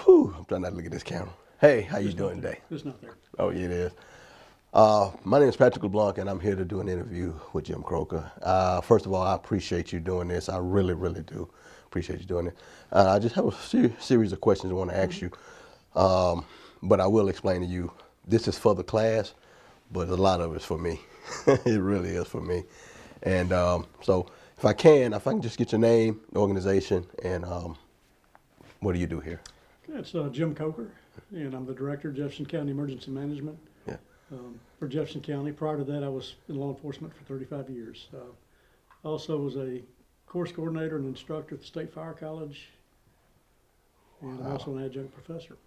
Whew, I'm trying not to look at this camera. Hey, how you doing today? It's not there. Oh, yeah, it is. My name is Patrick LeBlanc, and I'm here to do an interview with Jim Croker. First of all, I appreciate you doing this. I really, really do appreciate you doing it. I just have a series of questions I want to ask you, but I will explain to you. This is for the class, but a lot of it's for me. It really is for me. And so if I can just get your name, organization, and what do you do here? It's Jim Coker, and I'm the director of Jefferson County Emergency Management Yeah. for Jefferson County. Prior to that, I was in law enforcement for 35 years. Also was a course coordinator and instructor at the State Fire College, and I'm also an adjunct professor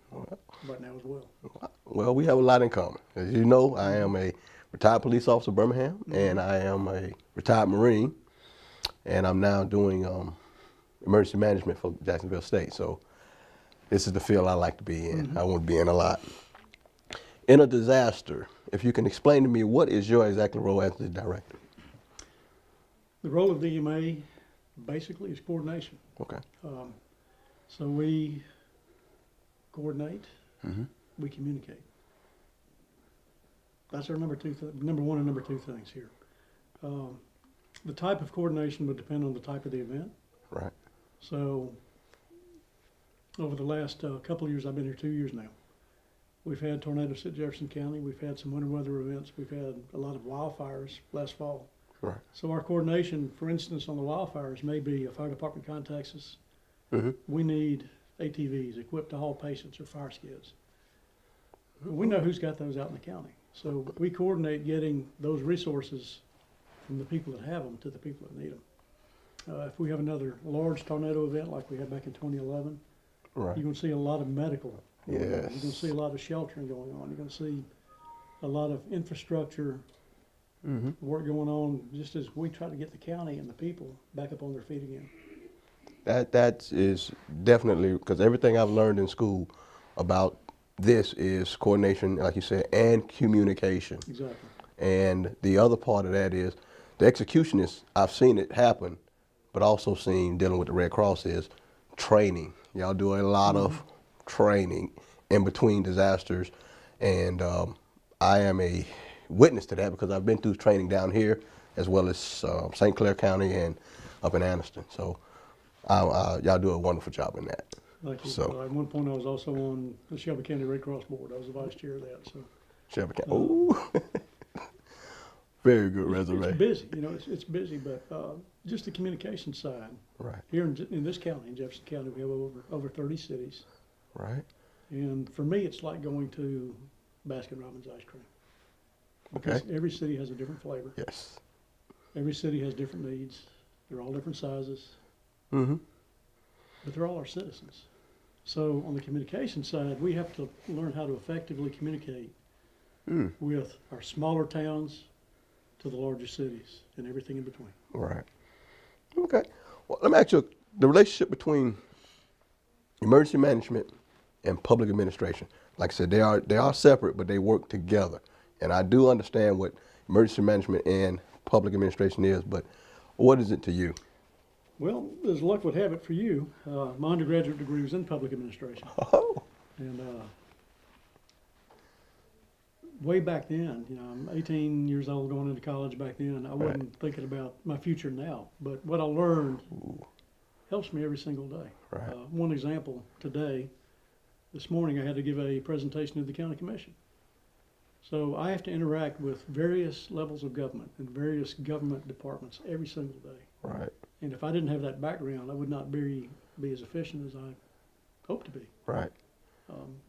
right now as well. Well, we have a lot in common. As you know, I am a retired police officer of Birmingham, and I am a retired Marine, and I'm now doing emergency management for Jacksonville State. So this is the field I like to be in. I want to be in a lot. In a disaster, if you can explain to me, what is your exact role as the director? The role of the EMA basically is coordination. Okay. So we coordinate, we communicate. That's our number one and number two things here. The type of coordination would depend on the type of the event. Right. So over the last couple of years, I've been here 2 years now. We've had tornadoes hit Jefferson County. We've had some winter weather events. We've had a lot of wildfires last fall. Right. So our coordination, for instance, on the wildfires may be a fire department contacts us. We need ATVs equipped to haul patients or fire skids. We know who's got those out in the county. So we coordinate getting those resources from the people that have them to the people that need them. If we have another large tornado event like we had back in 2011, Right. you're going to see a lot of medical going on. Yes. You're going to see a lot of sheltering going on. You're going to see a lot of infrastructure work going on, just as we try to get the county and the people back up on their feet again. That is definitely, because everything I've learned in school about this is coordination, like you said, and communication. Exactly. And the other part of that is the execution is, I've seen it happen, but also seen dealing with the Red Cross is training. Y'all do a lot of training in between disasters, and I am a witness to that because I've been through training down here as well as St. Clair County and up in Anniston. So y'all do a wonderful job in that. Thank you. So At one point, I was also on the Shelby County Red Cross Board. I was the vice chair of that. So Shelby County. Ooh. Very good resume. it's busy. You know, it's busy, but just the communication side. Right. Here in this county, in Jefferson County, we have over 30 cities. Right. And for me, it's like going to Baskin-Robbins ice cream. Okay. Because every city has a different flavor. Yes. Every city has different needs. They're all different sizes, Mm-hmm. but they're all our citizens. So on the communication side, we have to learn how to effectively communicate with our smaller towns to the larger cities and everything in between. Right. Okay. Well, let me ask you the relationship between emergency management and public administration. Like I said, they are separate, but they work together. And I do understand what emergency management and public administration is, but what is it to you? Well, as luck would have it for you, my undergraduate degree was in public administration. Oh. And way back then, you know, I'm 18 years old going into college back then. I wasn't thinking about my future now, but what I learned helps me every single day. Right. One example today, this morning I had to give a presentation to the county commission. So I have to interact with various levels of government and various government departments every single day. Right. And if I didn't have that background, I would not be as efficient as I hope to be. Right.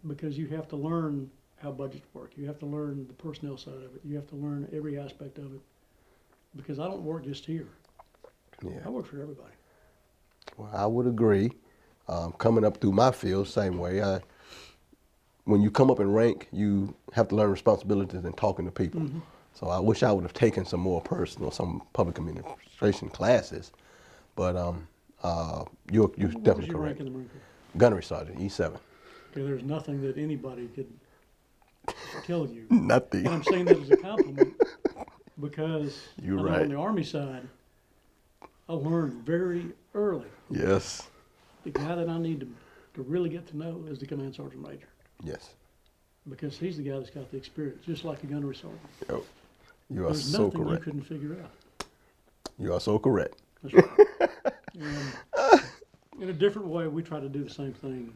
Because you have to learn how budgets work. You have to learn the personnel side of it. You have to learn every aspect of it. Because I don't work just here. Yeah. I work for everybody. Well, I would agree. Coming up through my field, same way. When you come up in rank, you have to learn responsibilities and talking to people. So I wish I would have taken some more personal, some public administration classes. But you're What was definitely your rank correct. in the Marine Corps? Gunnery sergeant, E7. Okay, there's nothing that anybody could tell you. Nothing. And I'm saying that as a compliment because You're I know right. on the Army side, I learned very early Yes. the guy that I need to to really get to know is the command sergeant major, Yes. because he's the guy that's got the experience, just like a gunnery sergeant. Yep. You are There's so nothing you correct. couldn't figure out. You are so correct. That's right. And in a different way, we try to do the same thing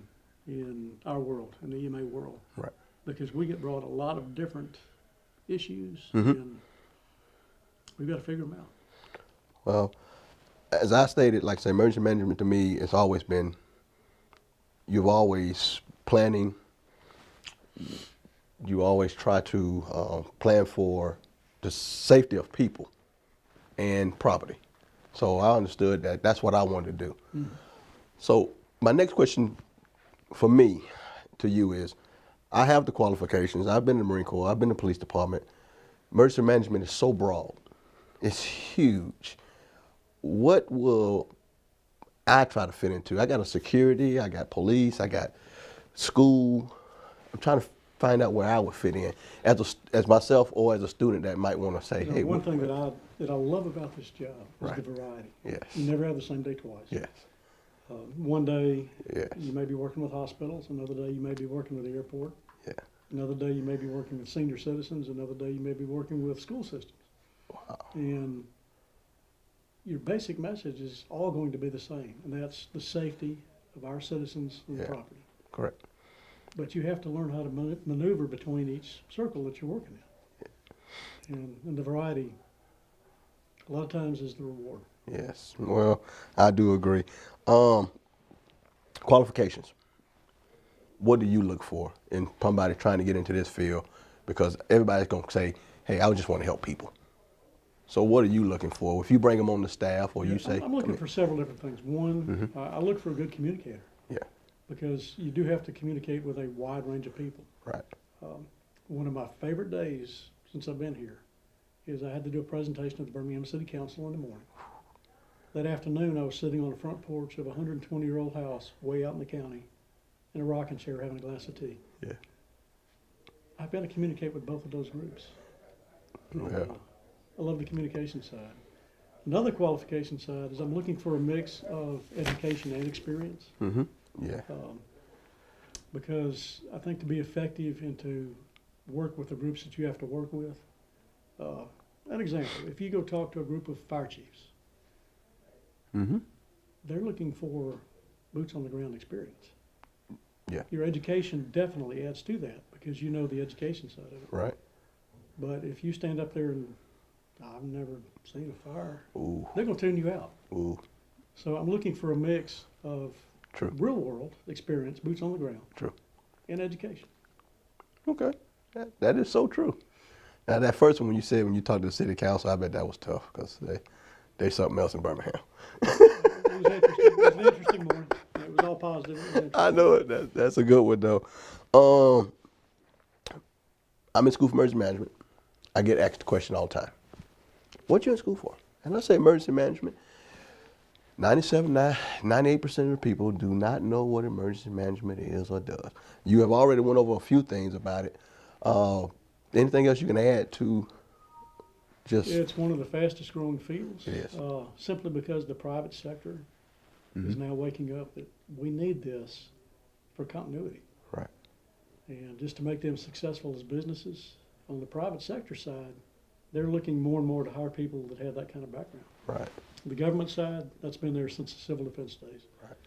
in our world, in the EMA world, Right. because we get brought a lot of different issues, Mhm. and we've got to figure them out. Well, as I stated, like I say, emergency management to me has always been, you've always planning, you always try to plan for the safety of people and property. So I understood that that's what I wanted to do. So my next question for me to you is, I have the qualifications. I've been in the Marine Corps. I've been in the police department. Emergency management is so broad. It's huge. What will I try to fit into? I got a security, I got police, I got school. I'm trying to find out where I would fit in as myself or as a student that might want to say, You know, hey, one thing that I love about this job is Right. the variety. Yes. You never have the same day twice. Yes. One day Yes. you may be working with hospitals, another day you may be working with the airport, Yeah. another day you may be working with senior citizens, another day you may be working with school systems. Wow. And your basic message is all going to be the same, and that's the safety of our citizens and the Yeah. property. Correct. But you have to learn how to maneuver between each circle that you're working in. And the variety, a lot of times, is the reward. Yes. Well, I do agree. Qualifications. What do you look for in somebody trying to get into this field? Because everybody's going to say, hey, I just want to help people. So what are you looking for? If you bring them on the staff or you Yeah, say, I'm looking for several different things. One, I look for a good communicator, yeah, because you do have to communicate with a wide range of people. right, One of my favorite days since I've been here is I had to do a presentation at the Birmingham City Council in the morning. That afternoon, I was sitting on the front porch of a 120-year-old house way out in the county in a rocking chair having a glass of tea. yeah, I've got to communicate with both of those groups. yeah, I love the communication side. Another qualification side is I'm looking for a mix of education and experience, yeah, because I think to be effective and to work with the groups that you have to work with. An example, if you go talk to a group of fire chiefs, they're looking for boots on the ground experience. Yeah. Your education definitely adds to that, because you know the education side of it. right, But if you stand up there and, I've never seen a fire, ooh, they're going to tune you out. ooh, So I'm looking for a mix of true, real world experience, boots on the ground, true. and education. Okay, that is so true. Now that first one when you talked to the city council, I bet that was tough because they something else in Birmingham. It was interesting. It was an interesting morning. It was all positive. It was interesting. I know it. That's a good one though. I'm in school for emergency management. I get asked the question all the time. What you in school for? And I say emergency management. 98% of the people do not know what emergency management is or does. You have already went over a few things about it. Anything else you can add to just? It's one of the fastest growing fields. It is. Simply because the private sector is now waking up that we need this for continuity. Right. And just to make them successful as businesses, on the private sector side, they're looking more and more to hire people that have that kind of background. Right. The government side, that's been there since the civil defense days. Right.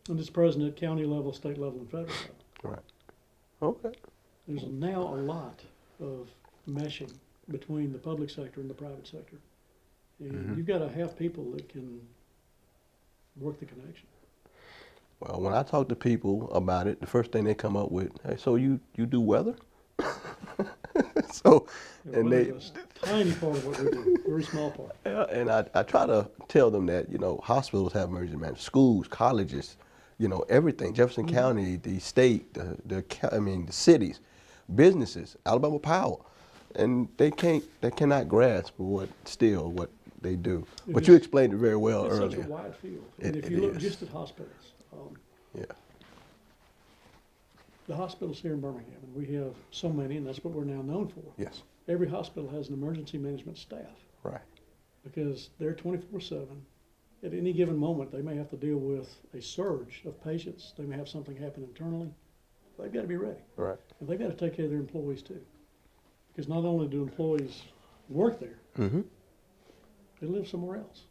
And it's present at county level, state level, and federal level. Right. Okay. There's now a lot of meshing between the public sector and the private sector. And you've got to have people that can work the connection. Well, when I talk to people about it, the first thing they come up with, hey, so you do weather? So, and they, It's a tiny part of what we do, very small part. yeah, and I try to tell them that, hospitals have emergency management, schools, colleges, everything. Jefferson County, the state, the cities, businesses, Alabama Power, and they cannot grasp what they do. But you explained it very well It's earlier. such a wide field. And It if you look is. just at hospitals, Yeah. the hospitals here in Birmingham, and we have so many, and that's what we're now known for. Yes. Every hospital has an emergency management staff, Right. because they're 24/7 at any given moment, they may have to deal with a surge of patients. They may have something happen internally. They've got to be ready. Right. And they've got to take care of their employees too. Because not only do employees work there, Mm-hmm. they live somewhere else.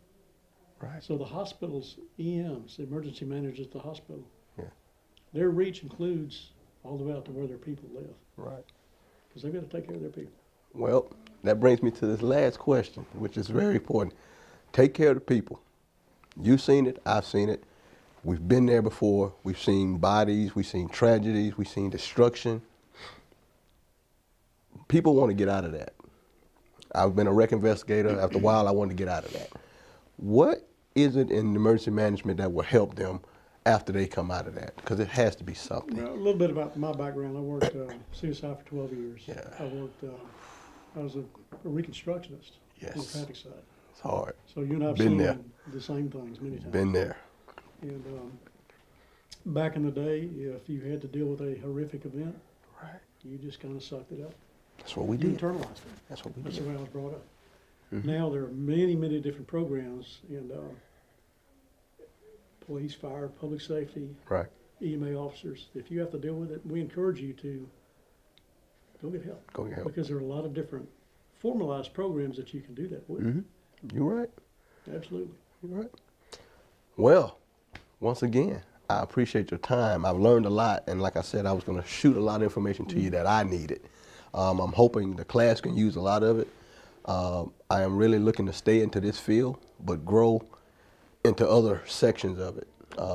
Right. So the hospital's EMs, the emergency managers at the hospital, Yeah. their reach includes all the way out to where their people live. Right. Because they've got to take care of their people. Well, that brings me to this last question, which is very important. Take care of the people. You've seen it, I've seen it. We've been there before. We've seen bodies, we've seen tragedies, we've seen destruction. People want to get out of that. I've been a wreck investigator. After a while, I wanted to get out of that. What is it in emergency management that will help them after they come out of that? Because it has to be something. Well, a little bit about my background. I worked CSI for 12 years. Yeah. I was a reconstructionist on the Yes. traffic side. It's hard. So you and I have Been seen there. the same things many times. Been there. And back in the day, if you had to deal with a horrific event, Right. you just kind of sucked it up. That's what we You did. internalized it. That's what we That's the did. way I was brought up. Mhm. Now there are many, many different programs in police, fire, public safety, Right. EMA officers. If you have to deal with it, we encourage you to go get help. Go get help. Because there are a lot of different formalized programs that you can do that with. Mm-hmm. You're right. Absolutely. You're right. Well, once again, I appreciate your time. I've learned a lot, and like I said, I was going to shoot a lot of information to you that I needed. I'm hoping the class can use a lot of it. I am really looking to stay into this field, but grow into other sections of it.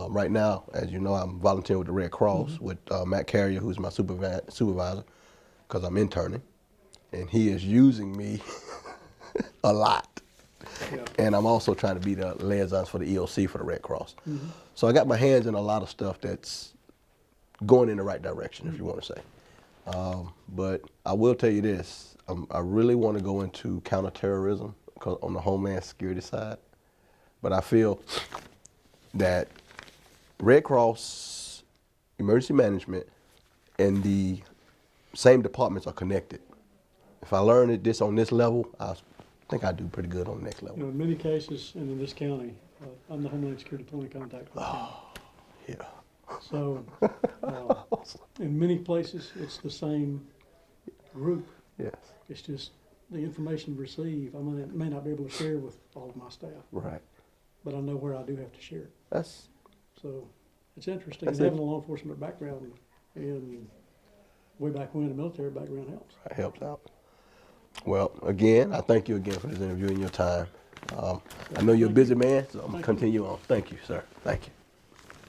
Right now, as you know, I'm volunteering with the Red Cross with Matt Carrier, who's my supervisor, because I'm interning, and he is using me a lot. Yeah. And I'm also trying to be the liaison for the EOC for the Red Cross. Mm-hmm. So I got my hands in a lot of stuff that's going in the right direction, if you want to say. But I will tell you this, I really want to go into counterterrorism on the Homeland Security side. But I feel that Red Cross, emergency management, and the same departments are connected. If I learn this on this level, I think I do pretty good on the next level. You know, in many cases, and in this county, I'm the Homeland Security point of contact for the county. Yeah. So, in many places, it's the same group. Yes. It's just the information received, may not be able to share with all of my staff, Right. but I know where I do have to share it. That's So, it's interesting. That's And it. having a law enforcement background and way back when, the military background helps. That helps out. Well, again, I thank you again for this interview and your time. I know you're a busy man, so I'm going to continue on. Thank you, sir. Thank you.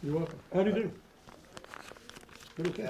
You're welcome. How do you do? Good to see you.